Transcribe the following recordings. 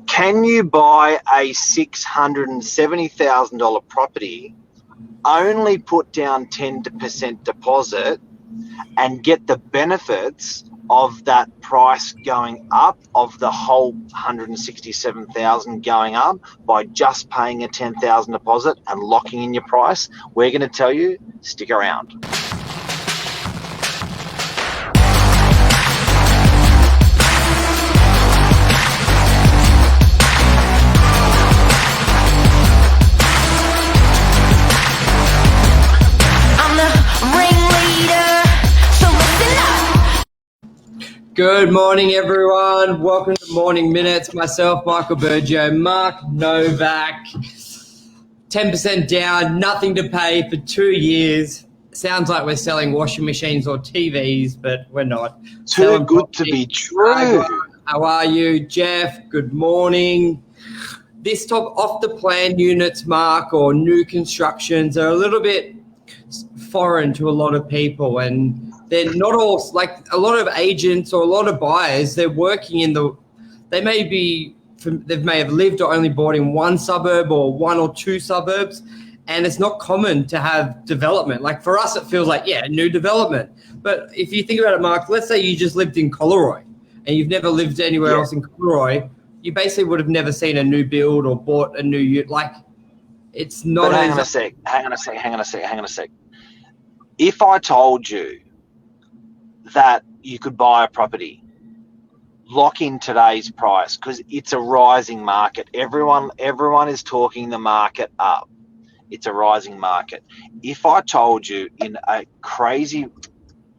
Can you buy a $670,000 property, only put down 10% deposit, and get the benefits of that price going up, of the whole 167,000 going up, by just paying a 10,000 deposit and locking in your price? We're going to tell you, stick around. Good morning, everyone. Welcome to Morning Minutes. Myself, Michael Bergio, Mark Novak. 10% down, nothing to pay for 2 years. Sounds like we're selling washing machines or TVs, but we're not. Too good to be true. How are you, Jeff? Good morning. This top off the plan units, Mark, or new constructions are a little bit foreign to a lot of people, and they're not all, like a lot of agents or a lot of buyers, they're working in they may have lived or only bought in one suburb or one or two suburbs, and it's not common to have development. Like for us, it feels like, yeah, new development. But if you think about it, Mark, let's say you just lived in Collaroy and you've never lived anywhere else in Collaroy, you basically would have never seen a new build or bought a new, like it's not. But hang on a sec. If I told you that you could buy a property, lock in today's price, because it's a rising market. Everyone is talking the market up. It's a rising market. If I told you in a crazy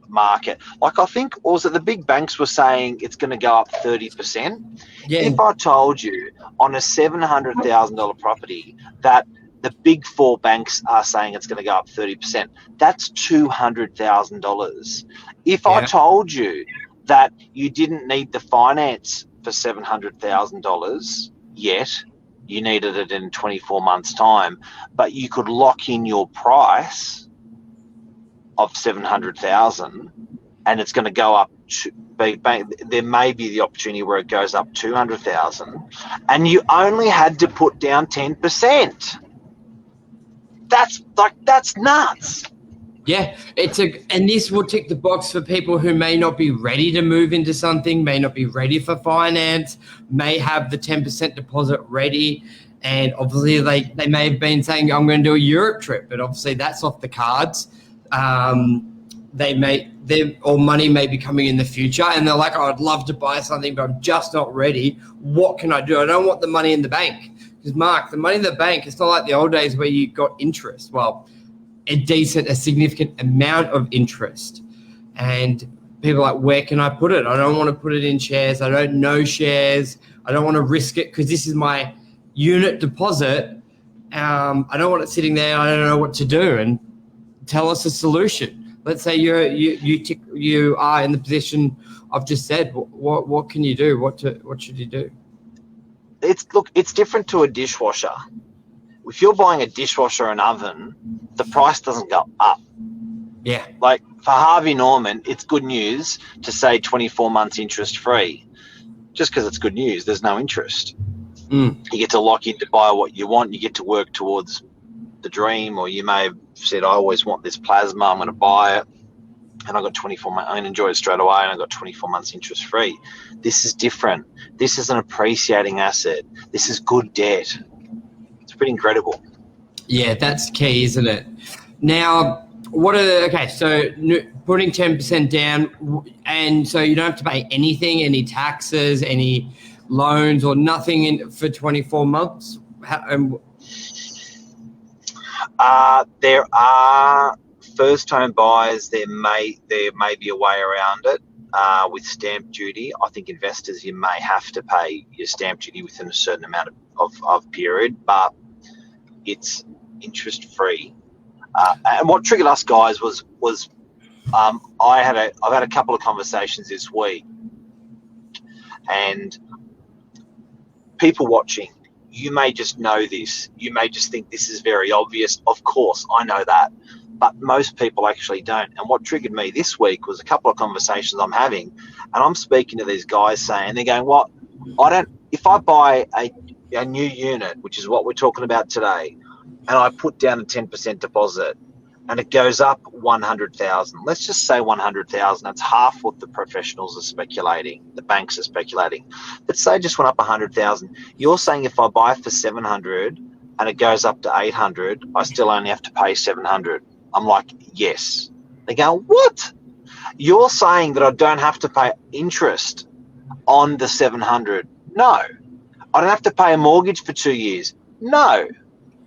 market, like I think also the big banks were saying it's going to go up 30%. Yeah. If I told you on a $700,000 property that the big four banks are saying it's going to go up 30%, that's $200,000. If I told you that you didn't need the finance for $700,000 yet, you needed it in 24 months' time, but you could lock in your price of $700,000 and it's going to go up there may be the opportunity where it goes up $200,000 and you only had to put down 10%. That's nuts. Yeah, and this will tick the box for people who may not be ready to move into something, may not be ready for finance, may have the 10% deposit ready, and obviously they may have been saying, I'm going to do a Europe trip, but obviously that's off the cards. Money may be coming in the future, and they're like, oh, I'd love to buy something, but I'm just not ready. What can I do? I don't want the money in the bank. Because Mark, the money in the bank, it's not like the old days where you got interest. Well, a significant amount of interest. And people are like, where can I put it? I don't want to put it in shares. I don't know shares. I don't want to risk it because this is my unit deposit. I don't want it sitting there. I don't know what to do. And tell us a solution. Let's say you are in the position I've just said. What can you do? What should you do? It's different to a dishwasher. If you're buying a dishwasher or an oven, the price doesn't go up. Yeah. Like for Harvey Norman, it's good news to say 24 months interest free. Just because it's good news, there's no interest. You get to lock in to buy what you want. You get to work towards the dream, or you may have said, I always want this plasma, I'm going to buy it. And I got 24 months, I'm going to enjoy it straight away, and I got 24 months interest free. This is different. This is an appreciating asset. This is good debt. It's pretty incredible. Yeah, that's key, isn't it? Now, so putting 10% down, and so you don't have to pay anything, any taxes, any loans or nothing for 24 months? There are first home buyers, there may be a way around it with stamp duty. I think investors, you may have to pay your stamp duty within a certain amount of period, but it's interest free. And what triggered us guys was I've had a couple of conversations this week, and people watching, you may just know this. You may just think this is very obvious. Of course, I know that. But most people actually don't. And what triggered me this week was a couple of conversations I'm having, and I'm speaking to these guys saying, they're going, what If I buy a new unit, which is what we're talking about today, and I put down a 10% deposit, and it goes up 100,000. Let's just say 100,000. That's half what the professionals are speculating. The banks are speculating. But say it just went up 100,000. You're saying if I buy for 700 and it goes up to 800, I still only have to pay 700. I'm like, yes. They go, what? You're saying that I don't have to pay interest on the 700? No. I don't have to pay a mortgage for 2 years? No.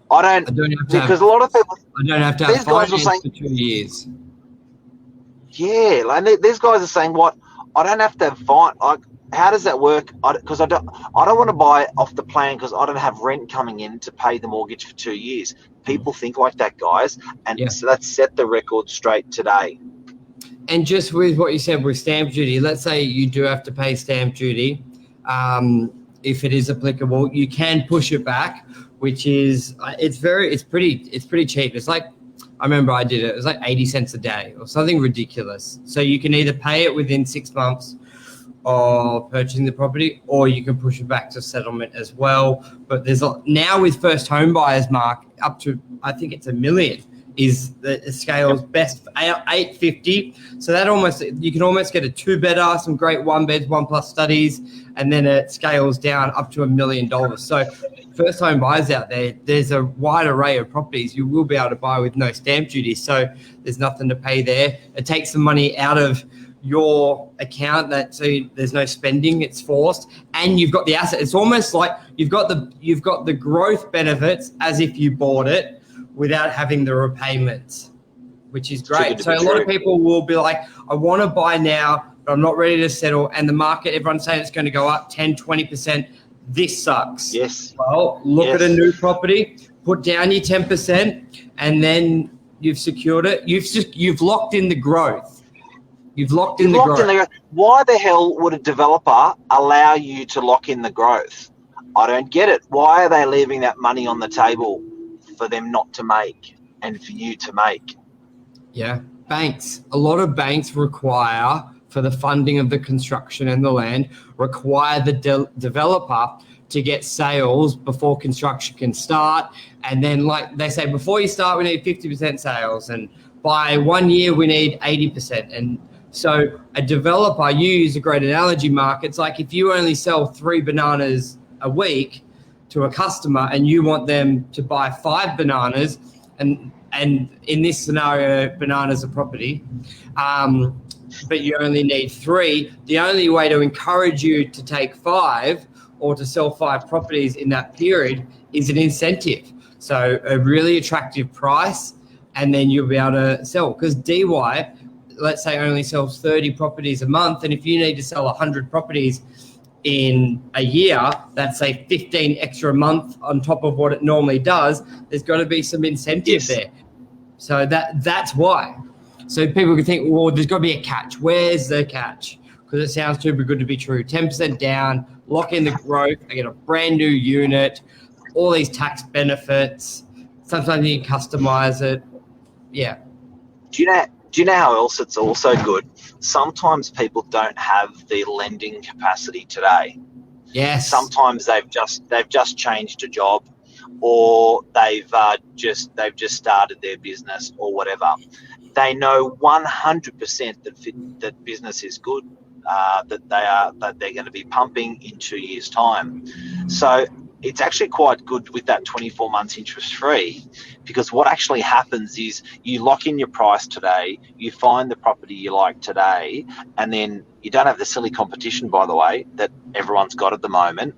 I don't have to because a lot of people. I don't have to have finance for 2 years. Yeah, like these guys are saying, what? I don't have to have fine. Like, how does that work? Because I don't want to buy off the plan because I don't have rent coming in to pay the mortgage for 2 years. People think like that, guys, and so let's set the record straight today. And just with what you said with stamp duty, let's say you do have to pay stamp duty. If it is applicable, you can push it back, which is it's pretty cheap. It's like, I remember I did it. It was like 80 cents a day or something ridiculous. So you can either pay it within 6 months of purchasing the property, or you can push it back to settlement as well. But there's now with first home buyers, Mark, up to I think it's $1 million is the scale's best 850. So that you can almost get a 2-bedder, some great 1-beds, 1+ studies, and then it scales down up to $1 million. So first home buyers out there, there's a wide array of properties you will be able to buy with no stamp duty. So there's nothing to pay there. It takes the money out of your account, so there's no spending, it's forced, and you've got the asset. It's almost like you've got the growth benefits as if you bought it without having the repayments, which is great. So a lot of people will be like, I want to buy now, but I'm not ready to settle. And the market, everyone's saying it's going to go up 10, 20%. This sucks. Yes. Well, look at a new property, put down your 10%, and then you've secured it. You've locked in the growth. You've locked in the growth. Why the hell would a developer allow you to lock in the growth? I don't get it. Why are they leaving that money on the table for them not to make and for you to make? Yeah, banks. A lot of banks require, for the funding of the construction and the land, require the developer to get sales before construction can start. And then, like they say, before you start, we need 50% sales. And by 1 year, we need 80%. And so a developer, you use a great analogy, Mark. It's like if you only sell 3 bananas a week to a customer and you want them to buy 5 bananas, and in this scenario, bananas are property, but you only need 3, the only way to encourage you to take 5 or to sell 5 properties in that period is an incentive. So a really attractive price, and then you'll be able to sell. Because DY, let's say, only sells 30 properties a month, and if you need to sell 100 properties in a year, that's say 15 extra a month on top of what it normally does, there's got to be some incentive there. So that's why. So people can think, well, there's got to be a catch. Where's the catch? Because it sounds too good to be true. 10% down, lock in the growth, I get a brand new unit, all these tax benefits. Sometimes you can customize it. Yeah. Do you know how else it's also good? Sometimes people don't have the lending capacity today. Yes. Sometimes they've just changed a job, or they've just started their business or whatever. They know 100% that business is good, that they're going to be pumping in 2 years' time. So it's actually quite good with that 24 months interest free, because what actually happens is you lock in your price today, you find the property you like today, and then you don't have the silly competition, by the way, that everyone's got at the moment,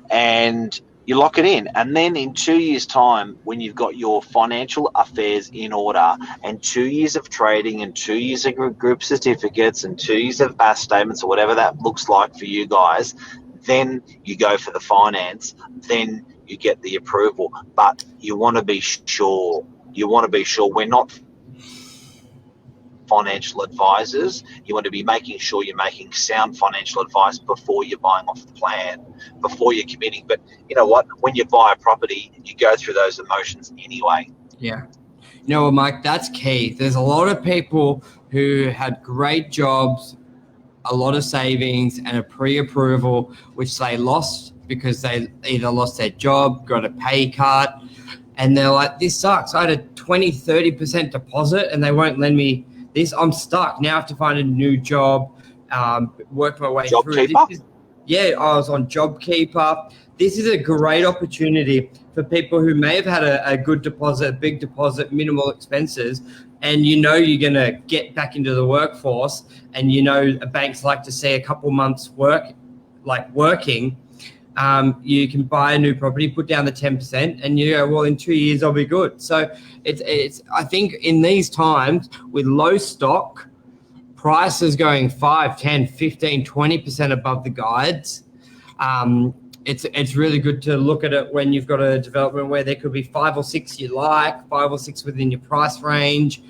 and you lock it in. And then in 2 years' time, when you've got your financial affairs in order and 2 years of trading and 2 years of group certificates and 2 years of BAS statements or whatever that looks like for you guys, then you go for the finance, then you get the approval. But you want to be sure. We're not financial advisors. You want to be making sure you're making sound financial advice before you're buying off the plan, before you're committing. But you know what? When you buy a property, you go through those emotions anyway. Yeah. You know what, Mike? That's key. There's a lot of people who had great jobs, a lot of savings and a pre-approval, which they lost because they either lost their job, got a pay cut, and they're like, this sucks. I had a 20-30% deposit and they won't lend me this. I'm stuck. Now I have to find a new job, work my way through. JobKeeper? I was on JobKeeper. This is a great opportunity for people who may have had a good deposit, a big deposit, minimal expenses, and you're going to get back into the workforce, and banks like to see a couple months working. You can buy a new property, put down the 10%, and you go, well, in 2 years I'll be good. So it's I think in these times with low stock, prices going 5, 10, 15, 20% above the guides, it's really good to look at it when you've got a development where there could be 5 or 6 you like, 5 or 6 within your price range.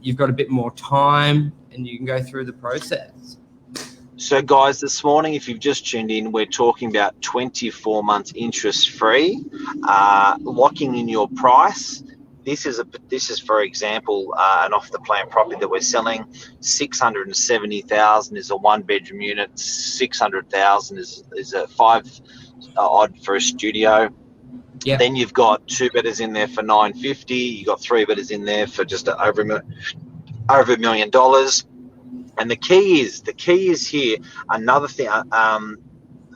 You've got a bit more time and you can go through the process. So guys, this morning, if you've just tuned in, we're talking about 24 months interest free, locking in your price. This is, for example, an off-the-plan property that we're selling. 670,000 is a one-bedroom unit. 600,000 is a 5 odd for a studio. Yeah. Then you've got 2 bedders in there for 950. You've got 3 bedders in there for just over $1 million. And the key is here. Another thing.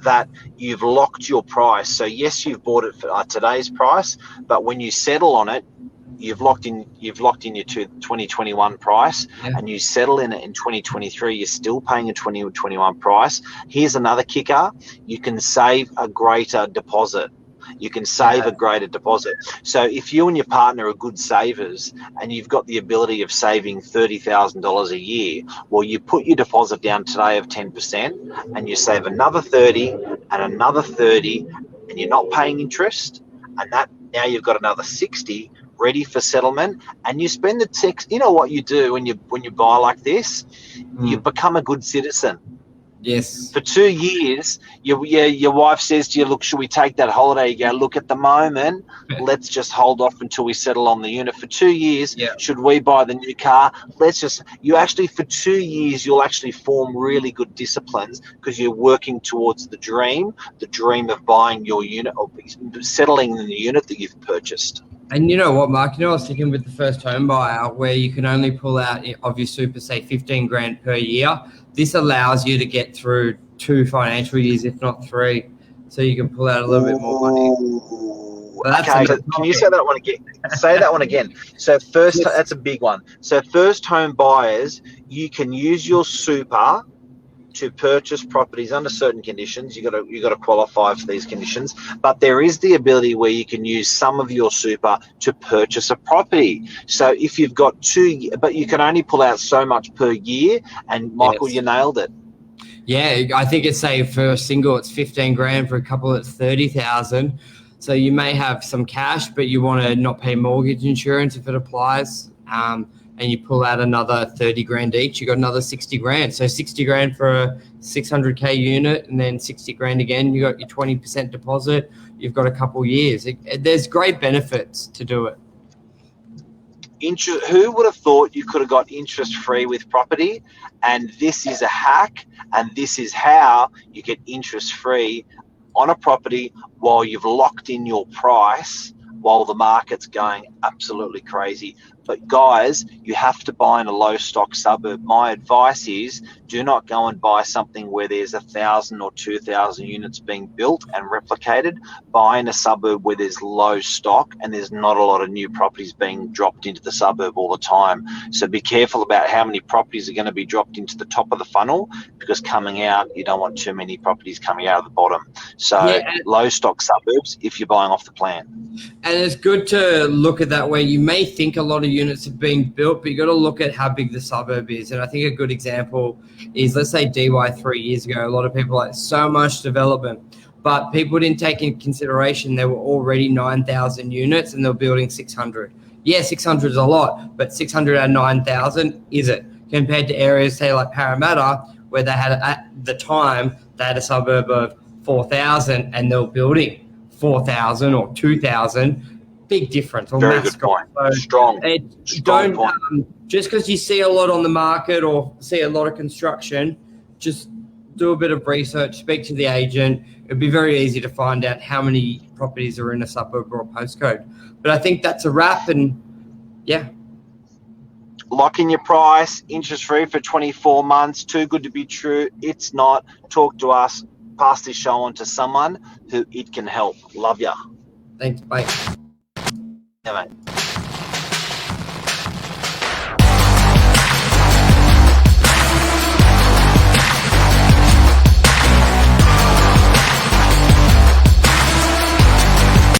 That you've locked your price. So yes, you've bought it for today's price, but when you settle on it, you've locked in your 2021 price, and you settle in it in 2023. You're still paying a 2021 price. Here's another kicker: you can save a greater deposit. So if you and your partner are good savers and you've got the ability of saving $30,000 a year, well, you put your deposit down today of 10% and you save another 30 and another 30, and you're not paying interest, and that now you've got another 60 ready for settlement, and you spend the tax. You know what you do when you buy like this? You become a good citizen. Yes. For 2 years, your wife says to you, look, should we take that holiday? You go, look, at the moment, let's just hold off until we settle on the unit. For 2 years, should we buy the new car? For 2 years, you'll actually form really good disciplines because you're working towards the dream of buying your unit or settling in the unit that you've purchased. And you know what, Mark? I was thinking with the first home buyer where you can only pull out of your super, say, 15 grand per year. This allows you to get through 2 financial years, if not 3. So you can pull out a little bit more money. Okay, can you say that one again? Say that one again. So that's a big one. So first home buyers, you can use your super to purchase properties under certain conditions. You got to qualify for these conditions, but there is the ability where you can use some of your super to purchase a property. So if you've got 2, but you can only pull out so much per year. And Michael, you nailed it. Yeah, I think it's, say, for a single, it's 15 grand. For a couple, it's 30,000. So you may have some cash, but you want to not pay mortgage insurance if it applies. And you pull out another 30 grand each, you got another 60 grand. So 60 grand for a 600K unit, and then 60 grand again. You got your 20% deposit. You've got a couple years. There's great benefits to do it. Who would have thought you could have got interest free with property? And this is a hack, and this is how you get interest free on a property while you've locked in your price while the market's going absolutely crazy. But guys, you have to buy in a low stock suburb. My advice is do not go and buy something where there's 1,000 or 2,000 units being built and replicated. Buy in a suburb where there's low stock and there's not a lot of new properties being dropped into the suburb all the time. So be careful about how many properties are going to be dropped into the top of the funnel, because coming out, you don't want too many properties coming out of the bottom. So low stock suburbs if you're buying off the plan. And it's good to look at that way. You may think a lot of units are being built, but you got to look at how big the suburb is. And I think a good example is, let's say DY 3 years ago, a lot of people like so much development, but people didn't take into consideration there were already 9,000 units and they're building 600. Yeah, 600 is a lot, but 600 out of 9,000 is it? Compared to areas, say like Parramatta, where they had, at the time, they had a suburb of 4,000 and they were building 4,000 or 2,000. Big difference. Very good point. So strong point. Just because you see a lot on the market or see a lot of construction, just do a bit of research, speak to the agent. It'd be very easy to find out how many properties are in a suburb or a postcode. But I think that's a wrap, and yeah. Lock in your price, interest free for 24 months. Too good to be true. It's not. Talk to us. Pass this show on to someone who it can help. Love ya. Thanks, bye. Yeah, mate.